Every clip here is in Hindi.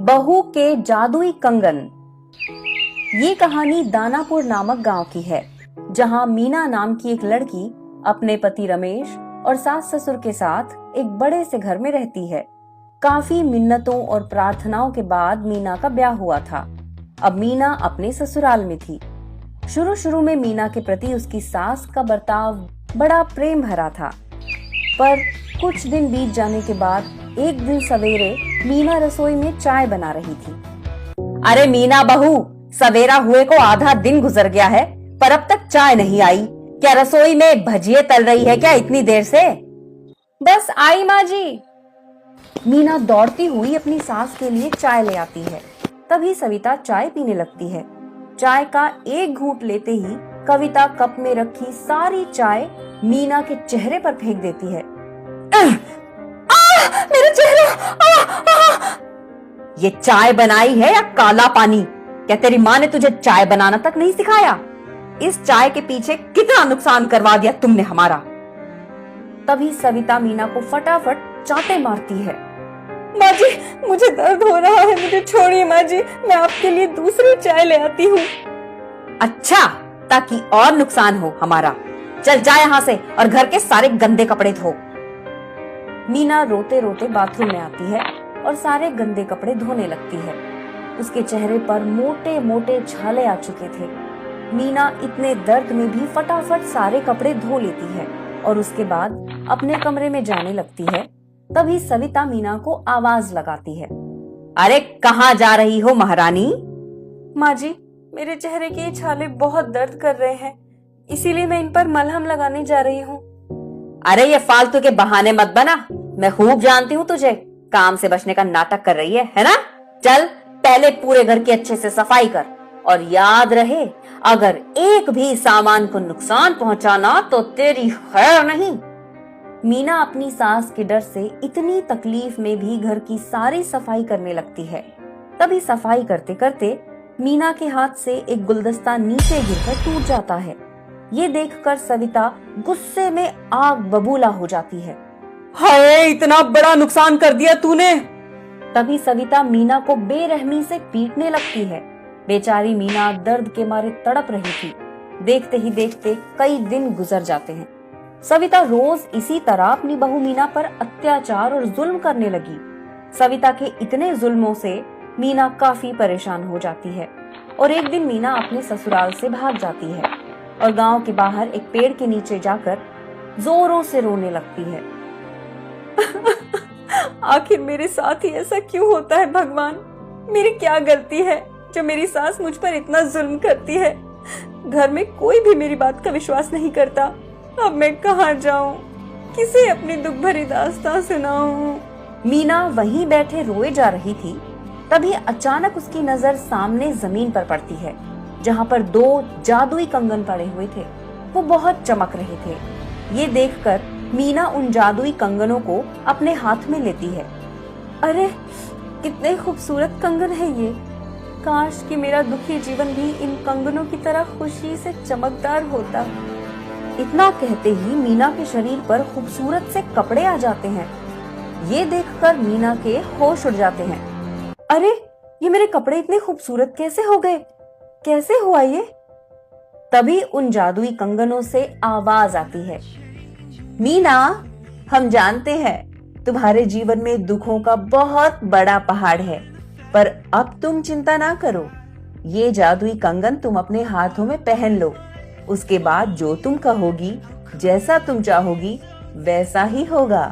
बहू के जादुई कंगन। ये कहानी दानापुर नामक गांव की है, जहां मीना नाम की एक लड़की अपने पति रमेश और सास ससुर के साथ एक बड़े से घर में रहती है। काफी मिन्नतों और प्रार्थनाओं के बाद मीना का ब्याह हुआ था। अब मीना अपने ससुराल में थी। शुरू में मीना के प्रति उसकी सास का बर्ताव बड़ा प्रेम भरा था, पर कुछ दिन बीत जाने के बाद एक दिन सवेरे मीना रसोई में चाय बना रही थी। अरे मीना बहू, सवेरा हुए को आधा दिन गुजर गया है, पर अब तक चाय नहीं आई। क्या रसोई में भजिए तल रही है क्या इतनी देर से? बस आई माँ जी। मीना दौड़ती हुई अपनी सास के लिए चाय ले आती है। तभी सविता चाय पीने लगती है। चाय का एक घूंट लेते ही कविता कप में रखी सारी चाय मीना के चेहरे पर फेंक देती है। मेरा चेहरा! ये चाय बनाई है या काला पानी? क्या तेरी माँ ने तुझे चाय बनाना तक नहीं सिखाया? इस चाय के पीछे कितना नुकसान करवा दिया तुमने हमारा। तभी सविता मीना को फटाफट चांटे मारती है। माँ जी, मुझे दर्द हो रहा है, मुझे छोड़िए माँ जी, मैं आपके लिए दूसरी चाय ले आती हूँ। अच्छा, ताकि और नुकसान हो हमारा। चल जा यहाँ से और घर के सारे गंदे कपड़े धो। मीना रोते रोते बाथरूम में आती है और सारे गंदे कपड़े धोने लगती है। उसके चेहरे पर मोटे मोटे छाले आ चुके थे। मीना इतने दर्द में भी फटाफट सारे कपड़े धो लेती है और उसके बाद अपने कमरे में जाने लगती है। तभी सविता मीना को आवाज लगाती है। अरे कहाँ जा रही हो महारानी? माँ जी, मेरे चेहरे के छाले बहुत दर्द कर रहे हैं, इसीलिए मैं इन पर मलहम लगाने जा रही हूँ। अरे ये फालतू के बहाने मत बना, मैं खूब जानती हूँ तुझे काम से बचने का नाटक कर रही है ना? चल पहले पूरे घर की अच्छे से सफाई कर, और याद रहे अगर एक भी सामान को नुकसान पहुंचाना तो तेरी खैर नहीं। मीना अपनी सास के डर से इतनी तकलीफ में भी घर की सारी सफाई करने लगती है। तभी सफाई करते करते मीना के हाथ से एक गुलदस्ता नीचे गिरकर टूट जाता है। ये देखकर सविता गुस्से में आग बबूला हो जाती है। हाय, इतना बड़ा नुकसान कर दिया तूने। तभी सविता मीना को बेरहमी से पीटने लगती है। बेचारी मीना दर्द के मारे तड़प रही थी। देखते ही देखते कई दिन गुजर जाते हैं। सविता रोज इसी तरह अपनी बहू मीना पर अत्याचार और जुल्म करने लगी। सविता के इतने जुल्मों से मीना काफी परेशान हो जाती है और एक दिन मीना अपने ससुराल से भाग जाती है और गांव के बाहर एक पेड़ के नीचे जाकर जोरों से रोने लगती है। आखिर मेरे साथ ही ऐसा क्यों होता है भगवान? मेरी क्या गलती है जो मेरी सास मुझ पर इतना जुल्म करती है? घर में कोई भी मेरी बात का विश्वास नहीं करता। अब मैं कहाँ जाऊं? किसे अपनी दुख भरी दास्तां सुनाऊं? मीना वहीं बैठे रोए जा रही थी। तभी अचानक उसकी नजर सामने जमीन पर पड़ती है, जहाँ पर दो जादुई कंगन पड़े हुए थे। वो बहुत चमक रहे थे। ये देखकर मीना उन जादुई कंगनों को अपने हाथ में लेती है। अरे कितने खूबसूरत कंगन है ये। काश कि मेरा दुखी जीवन भी इन कंगनों की तरह खुशी से चमकदार होता। इतना कहते ही मीना के शरीर पर खूबसूरत से कपड़े आ जाते हैं। ये देखकर मीना के होश उड़ जाते हैं। अरे ये मेरे कपड़े इतने खूबसूरत कैसे हो गए? कैसे हुआ ये? तभी उन जादुई कंगनों से आवाज आती है। मीना, हम जानते हैं तुम्हारे जीवन में दुखों का बहुत बड़ा पहाड़ है, पर अब तुम चिंता ना करो। ये जादुई कंगन तुम अपने हाथों में पहन लो। उसके बाद जो तुम कहोगी, जैसा तुम चाहोगी वैसा ही होगा।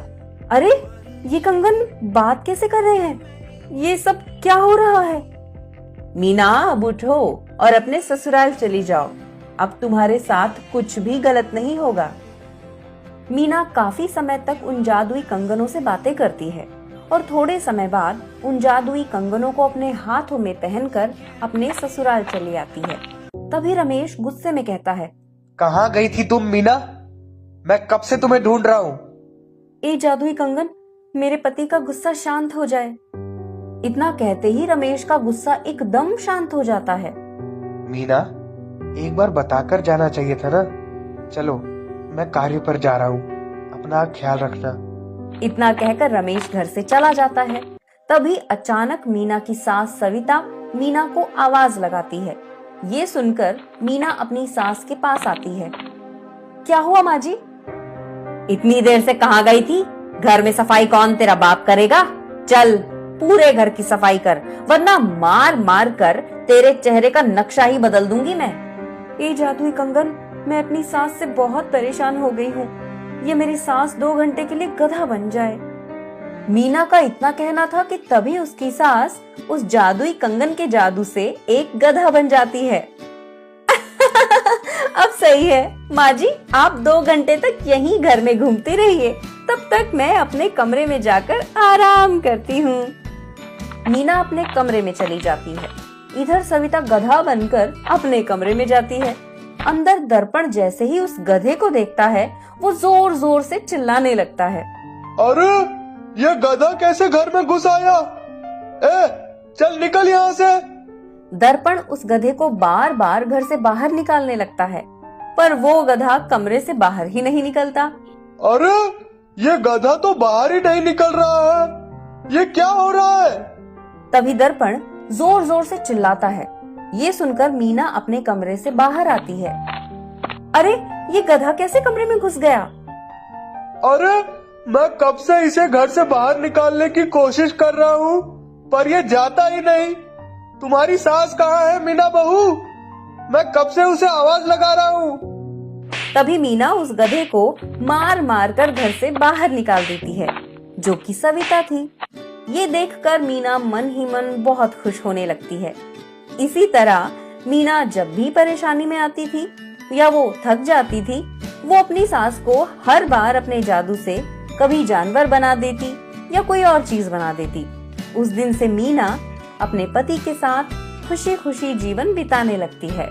अरे ये कंगन बात कैसे कर रहे हैं? ये सब क्या हो रहा है? मीना, अब उठो और अपने ससुराल चली जाओ। अब तुम्हारे साथ कुछ भी गलत नहीं होगा। मीना काफी समय तक उन जादुई कंगनों से बातें करती है और थोड़े समय बाद उन जादुई कंगनों को अपने हाथों में पहनकर अपने ससुराल चली आती है। तभी रमेश गुस्से में कहता है। कहाँ गई थी तुम मीना? मैं कब से तुम्हें ढूंढ रहा हूँ। ए जादुई कंगन, मेरे पति का गुस्सा शांत हो जाए। इतना कहते ही रमेश का गुस्सा एकदम शांत हो जाता है। मीना, एक बार बताकर जाना चाहिए था ना। चलो मैं कार्य पर जा रहा हूँ, अपना ख्याल रखना। इतना कहकर रमेश घर से चला जाता है। तभी अचानक मीना की सास सविता मीना को आवाज लगाती है। ये सुनकर मीना अपनी सास के पास आती है। क्या हुआ माँ जी? इतनी देर से कहाँ गई थी? घर में सफाई कौन तेरा बाप करेगा? चल पूरे घर की सफाई कर, वरना मार मार कर तेरे चेहरे का नक्शा ही बदल दूंगी मैं। ए जादुई कंगन, मैं अपनी सास से बहुत परेशान हो गई हूँ। ये मेरी सास 2 घंटे के लिए गधा बन जाए। मीना का इतना कहना था कि तभी उसकी सास उस जादुई कंगन के जादू से एक गधा बन जाती है। अब सही है माँ जी, आप 2 घंटे तक यहीं घर में घूमती रहिए, तब तक मैं अपने कमरे में जाकर आराम करती हूँ। मीना अपने कमरे में चली जाती है। इधर सविता गधा बनकर अपने कमरे में जाती है। अंदर दर्पण जैसे ही उस गधे को देखता है, वो जोर जोर से चिल्लाने लगता है। अरे ये गधा कैसे घर में घुस आया? चल निकल यहाँ से। दर्पण उस गधे को बार बार घर से बाहर निकालने लगता है, पर वो गधा कमरे से बाहर ही नहीं निकलता। अरे ये गधा तो बाहर ही नहीं निकल रहा है, ये क्या हो रहा है? तभी दर्पण जोर जोर से चिल्लाता है। ये सुनकर मीना अपने कमरे से बाहर आती है। अरे ये गधा कैसे कमरे में घुस गया? अरे मैं कब से इसे घर से बाहर निकालने की कोशिश कर रहा हूँ, पर ये जाता ही नहीं। तुम्हारी सास कहाँ है मीना बहू? मैं कब से उसे आवाज लगा रहा हूँ। तभी मीना उस गधे को मार मार कर घर से बाहर निकाल देती है, जो कि सविता थी। ये देखकर मीना मन ही मन बहुत खुश होने लगती है। इसी तरह मीना जब भी परेशानी में आती थी या वो थक जाती थी, वो अपनी सास को हर बार अपने जादू से कभी जानवर बना देती या कोई और चीज बना देती। उस दिन से मीना अपने पति के साथ खुशी खुशी जीवन बिताने लगती है।